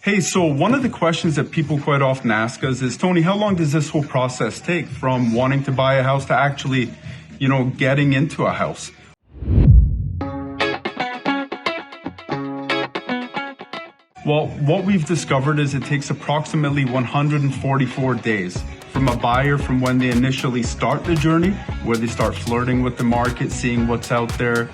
Hey, so one of the questions that people quite often ask us is, Tony, how long does this whole process take from wanting to buy a house to actually, getting into a house? Well, what we've discovered is it takes approximately 144 days from a buyer from when they initially start the journey, where they start flirting with the market, seeing what's out there,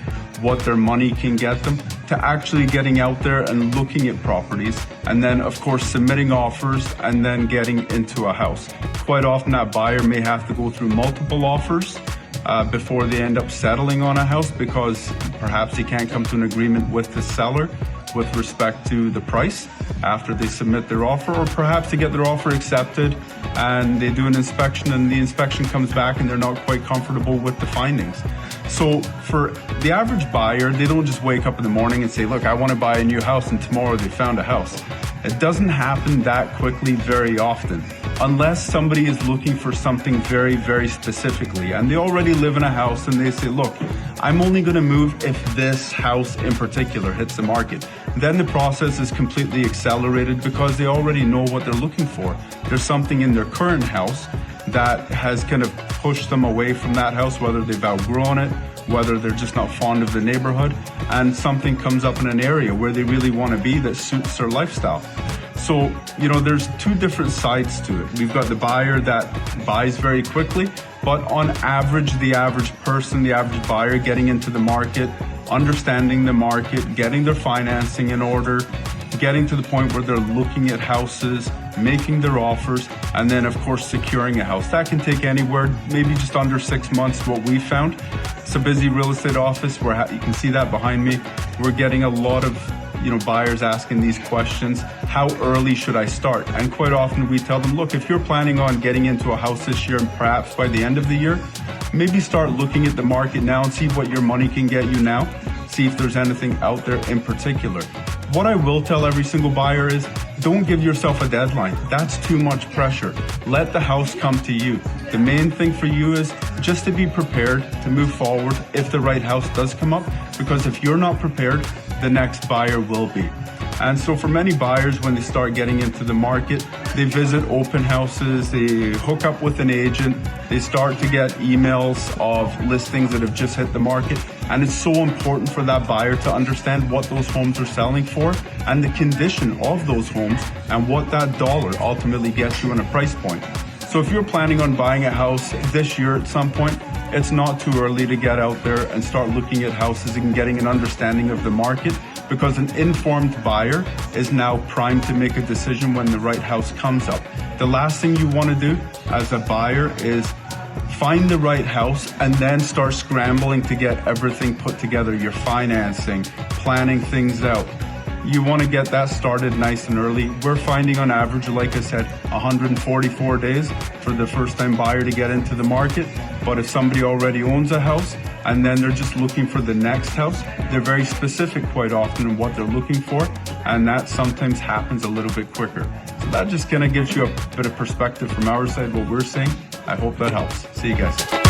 what their money can get them, to actually getting out there and looking at properties, and then of course submitting offers and then getting into a house. Quite often that buyer may have to go through multiple offers before they end up settling on a house, because perhaps they can't come to an agreement with the seller with respect to the price after they submit their offer, or perhaps they get their offer accepted and they do an inspection and the inspection comes back and they're not quite comfortable with the findings. So for the average buyer, they don't just wake up in the morning and say, look, I want to buy a new house, and tomorrow they found a house. It doesn't happen that quickly very often, unless somebody is looking for something very, very specifically, and they already live in a house and they say, look, I'm only going to move if this house in particular hits the market. Then the process is completely accelerated because they already know what they're looking for. There's something in their current house that has kind of pushed them away from that house, whether they've outgrown it, whether they're just not fond of the neighborhood, and something comes up in an area where they really want to be that suits their lifestyle. So, there's two different sides to it. We've got the buyer that buys very quickly, but on average, the average person, the average buyer getting into the market, understanding the market, getting their financing in order, getting to the point where they're looking at houses, making their offers, and then of course securing a house. That can take anywhere, maybe just under 6 months, what we found. It's a busy real estate office where you can see that behind me. We're getting a lot of buyers asking these questions. How early should I start? And quite often we tell them, look, if you're planning on getting into a house this year and perhaps by the end of the year, maybe start looking at the market now and see what your money can get you now. See if there's anything out there in particular. What I will tell every single buyer is, don't give yourself a deadline. That's too much pressure. Let the house come to you. The main thing for you is just to be prepared to move forward if the right house does come up, because if you're not prepared, the next buyer will be. And so for many buyers, when they start getting into the market, they visit open houses, they hook up with an agent, they start to get emails of listings that have just hit the market. And it's so important for that buyer to understand what those homes are selling for and the condition of those homes and what that dollar ultimately gets you on a price point. So if you're planning on buying a house this year at some point, it's not too early to get out there and start looking at houses and getting an understanding of the market, because an informed buyer is now primed to make a decision when the right house comes up. The last thing you want to do as a buyer is find the right house and then start scrambling to get everything put together, your financing, planning things out. You want to get that started nice and early. We're finding on average, like I said, 144 days for the first-time buyer to get into the market. But if somebody already owns a house and then they're just looking for the next house, they're very specific quite often in what they're looking for, and that sometimes happens a little bit quicker. So that just kind of gives you a bit of perspective from our side, what we're seeing. I hope that helps. See you guys.